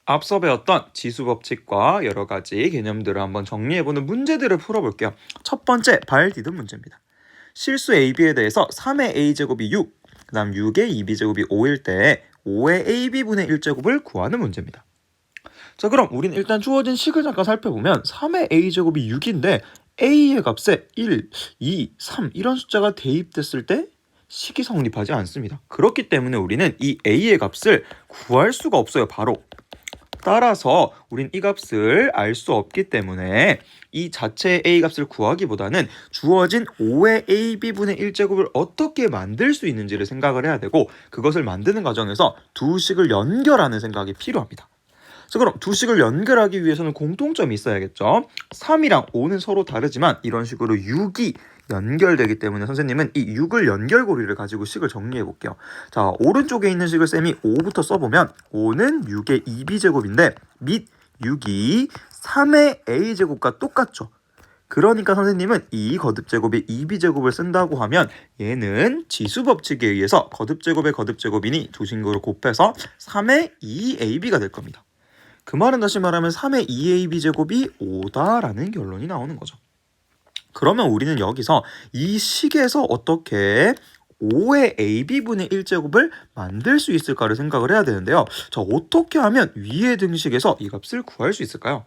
앞서 배웠던 지수 법칙과 여러 가지 개념들을 한번 정리해보는 문제들을 풀어볼게요. 첫 번째 발 디귿 문제입니다. 실수 AB에 대해서 3의 A제곱이 6, 그 다음 6의 2B제곱이 5일 때 5의 AB분의 1제곱을 구하는 문제입니다. 자, 그럼 우린 일단 주어진 식을 잠깐 살펴보면 3의 A제곱이 6인데 A의 값에 1, 2, 3 이런 숫자가 대입됐을 때 식이 성립하지 않습니다. 그렇기 때문에 우리는 이 A의 값을 구할 수가 없어요. 바로. 따라서 우린 이 값을 알 수 없기 때문에 이 자체의 A 값을 구하기보다는 주어진 5의 AB분의 1제곱을 어떻게 만들 수 있는지를 생각을 해야 되고, 그것을 만드는 과정에서 두 식을 연결하는 생각이 필요합니다. 그래서 그럼 두 식을 연결하기 위해서는 공통점이 있어야겠죠. 3이랑 5는 서로 다르지만 이런 식으로 6이 연결되기 때문에 선생님은 이 6을 연결고리를 가지고 식을 정리해 볼게요. 자, 오른쪽에 있는 식을 쌤이 5부터 써보면 5는 6의 2b제곱인데 및 6이 3의 a제곱과 똑같죠. 그러니까 선생님은 이 거듭제곱에 2b제곱을 쓴다고 하면 얘는 지수법칙에 의해서 거듭제곱의 거듭제곱이니 두 친구를 곱해서 3의 2ab가 될 겁니다. 그 말은 다시 말하면 3의 2ab제곱이 5다라는 결론이 나오는 거죠. 그러면 우리는 여기서 이 식에서 어떻게 5의 ab분의 1제곱을 만들 수 있을까를 생각을 해야 되는데요. 자, 어떻게 하면 위의 등식에서 이 값을 구할 수 있을까요?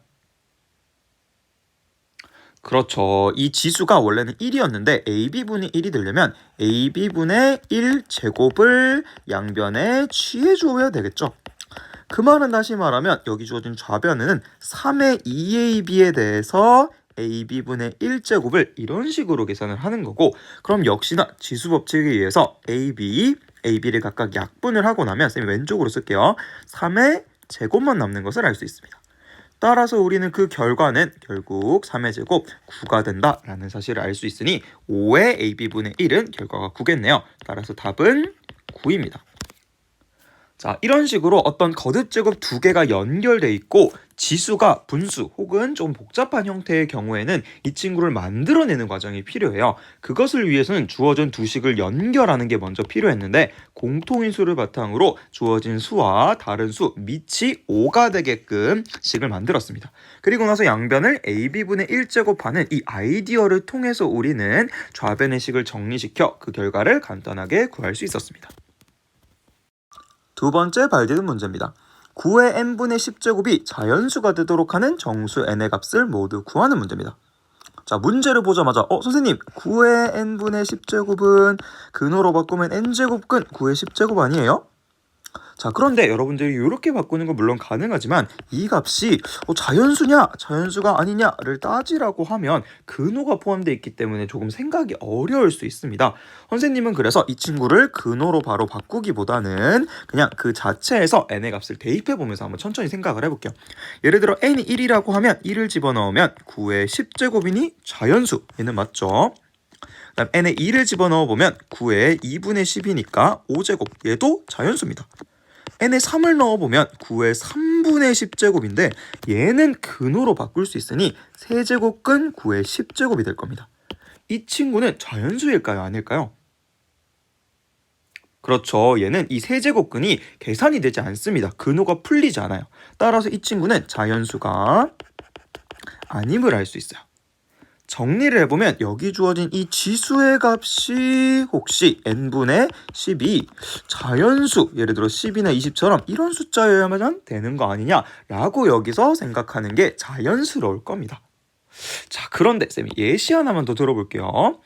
그렇죠. 이 지수가 원래는 1이었는데 ab분의 1이 되려면 ab분의 1제곱을 양변에 취해주어야 되겠죠. 그 말은 다시 말하면 여기 주어진 좌변에는 3의 2ab에 대해서 ab분의 1제곱을 이런 식으로 계산을 하는 거고, 그럼 역시나 지수법칙에 의해서 ab를 각각 약분을 하고 나면 쌤이 왼쪽으로 쓸게요. 3의 제곱만 남는 것을 알 수 있습니다. 따라서 우리는 그 결과는 결국 3의 제곱 9가 된다라는 사실을 알 수 있으니 5의 ab분의 1은 결과가 9겠네요. 따라서 답은 9입니다. 자, 이런 식으로 어떤 거듭제곱 두 개가 연결돼 있고 지수가 분수 혹은 좀 복잡한 형태의 경우에는 이 친구를 만들어내는 과정이 필요해요. 그것을 위해서는 주어진 두 식을 연결하는 게 먼저 필요했는데 공통인 수를 바탕으로 주어진 수와 다른 수 밑이 5가 되게끔 식을 만들었습니다. 그리고 나서 양변을 ab분의 1제곱하는 이 아이디어를 통해서 우리는 좌변의 식을 정리시켜 그 결과를 간단하게 구할 수 있었습니다. 두 번째 발 디귿 문제입니다. 9의 n분의 10제곱이 자연수가 되도록 하는 정수 n의 값을 모두 구하는 문제입니다. 자, 문제를 보자마자 선생님 9의 n분의 10제곱은 근호로 바꾸면 n제곱근 9의 10제곱 아니에요? 자, 그런데 여러분들이 이렇게 바꾸는 건 물론 가능하지만 이 값이 자연수냐 자연수가 아니냐를 따지라고 하면 근호가 포함되어 있기 때문에 조금 생각이 어려울 수 있습니다. 선생님은 그래서 이 친구를 근호로 바로 바꾸기보다는 그냥 그 자체에서 n의 값을 대입해보면서 한번 천천히 생각을 해볼게요. 예를 들어 n이 1이라고 하면 1을 집어넣으면 9의 10제곱이니 자연수, 얘는 맞죠? 그다음 n에 2를 집어넣어보면 9의 2분의 10이니까 5제곱, 얘도 자연수입니다. n에 3을 넣어보면 9의 3분의 10제곱인데 얘는 근호로 바꿀 수 있으니 세제곱근 9의 10제곱이 될 겁니다. 이 친구는 자연수일까요? 아닐까요? 그렇죠. 얘는 이 세제곱근이 계산이 되지 않습니다. 근호가 풀리지 않아요. 따라서 이 친구는 자연수가 아님을 알 수 있어요. 정리를 해보면 여기 주어진 이 지수의 값이 혹시 n분의 10이 자연수, 예를 들어 10이나 20처럼 이런 숫자여야만 되는 거 아니냐라고 여기서 생각하는 게 자연스러울 겁니다. 자, 그런데 쌤이 예시 하나만 더 들어볼게요.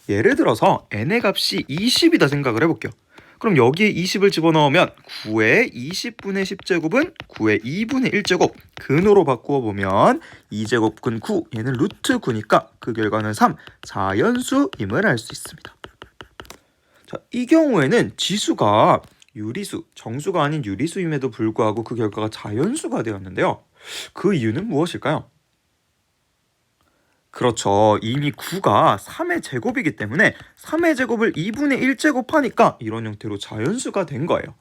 예를 들어서 n의 값이 20이다 생각을 해볼게요. 그럼 여기에 20을 집어넣으면 9의 20분의 10제곱은 9의 2분의 1제곱, 근호로 바꾸어 보면 2제곱근 9, 얘는 루트 9니까 그 결과는 3, 자연수임을 알 수 있습니다. 자, 이 경우에는 지수가 유리수, 정수가 아닌 유리수임에도 불구하고 그 결과가 자연수가 되었는데요. 그 이유는 무엇일까요? 그렇죠. 이미 9가 3의 제곱이기 때문에 3의 제곱을 2분의 1제곱하니까 이런 형태로 자연수가 된 거예요.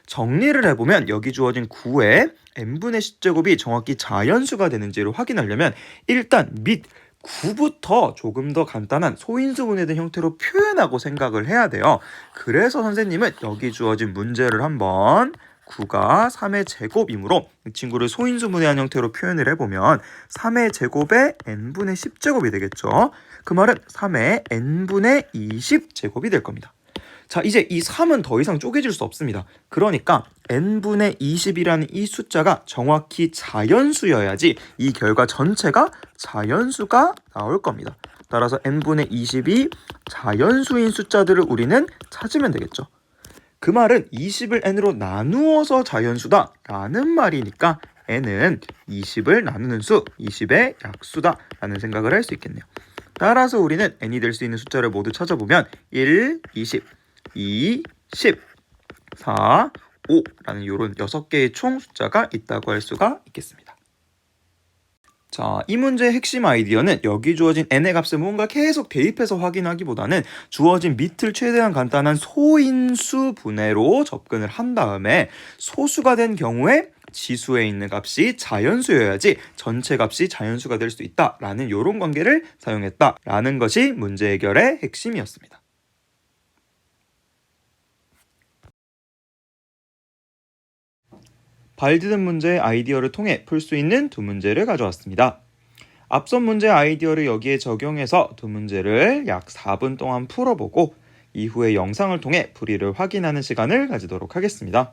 정리를 해보면 여기 주어진 9의 n분의 10제곱이 정확히 자연수가 되는지를 확인하려면 일단 밑 9부터 조금 더 간단한 소인수분해된 형태로 표현하고 생각을 해야 돼요. 그래서 선생님은 여기 주어진 문제를 한번 9가 3의 제곱이므로 이 친구를 소인수 분해한 형태로 표현을 해보면 3의 제곱에 n분의 10제곱이 되겠죠. 그 말은 3의 n분의 20제곱이 될 겁니다. 자, 이제 이 3은 더 이상 쪼개질 수 없습니다. 그러니까 n분의 20이라는 이 숫자가 정확히 자연수여야지 이 결과 전체가 자연수가 나올 겁니다. 따라서 n분의 20이 자연수인 숫자들을 우리는 찾으면 되겠죠. 그 말은 20을 n으로 나누어서 자연수다 라는 말이니까 n은 20을 나누는 수, 20의 약수다 라는 생각을 할 수 있겠네요. 따라서 우리는 n이 될 수 있는 숫자를 모두 찾아보면 1, 20, 2, 10, 4, 5라는 이런 6개의 총 숫자가 있다고 할 수가 있겠습니다. 자, 이 문제의 핵심 아이디어는 여기 주어진 n의 값을 뭔가 계속 대입해서 확인하기보다는 주어진 밑을 최대한 간단한 소인수 분해로 접근을 한 다음에 소수가 된 경우에 지수에 있는 값이 자연수여야지 전체 값이 자연수가 될 수 있다라는 이런 관계를 사용했다라는 것이 문제 해결의 핵심이었습니다. 발디든 문제의 아이디어를 통해 풀 수 있는 두 문제를 가져왔습니다. 앞선 문제 아이디어를 여기에 적용해서 두 문제를 약 4분 동안 풀어보고 이후에 영상을 통해 풀이를 확인하는 시간을 가지도록 하겠습니다.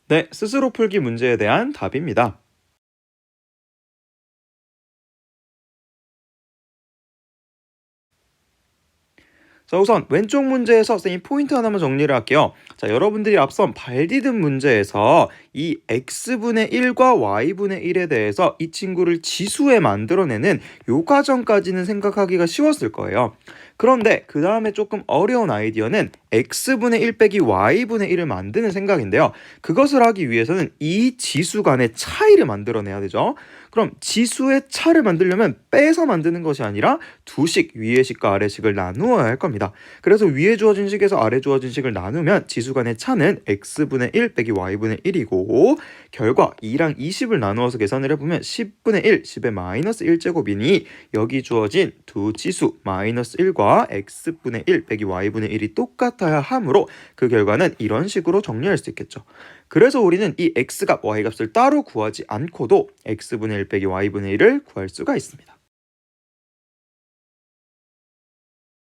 네, 스스로 풀기 문제에 대한 답입니다. 자, 우선 왼쪽 문제에서 선생님 포인트 하나만 정리를 할게요. 자, 여러분들이 앞선 발 디딘 문제에서 이 x분의 1과 y분의 1에 대해서 이 친구를 지수에 만들어내는 요 과정까지는 생각하기가 쉬웠을 거예요. 그런데 그 다음에 조금 어려운 아이디어는 x분의 1 빼기 y분의 1을 만드는 생각인데요. 그것을 하기 위해서는 이 지수 간의 차이를 만들어내야 되죠. 그럼 지수의 차를 만들려면 빼서 만드는 것이 아니라 두 식, 위의 식과 아래 식을 나누어야 할 겁니다. 그래서 위에 주어진 식에서 아래 주어진 식을 나누면 지수 간의 차는 x분의 1 빼기 y분의 1이고 결과 2랑 20을 나누어서 계산을 해보면 10분의 1, 10의 마이너스 1제곱이니 여기 주어진 두 지수 마이너스 1과 x분의 1 빼기 y분의 1이 똑같아야 하므로 그 결과는 이런 식으로 정리할 수 있겠죠. 그래서 우리는 이 x값, y값을 따로 구하지 않고도 x분의 1 빼기 y분의 1을 구할 수가 있습니다.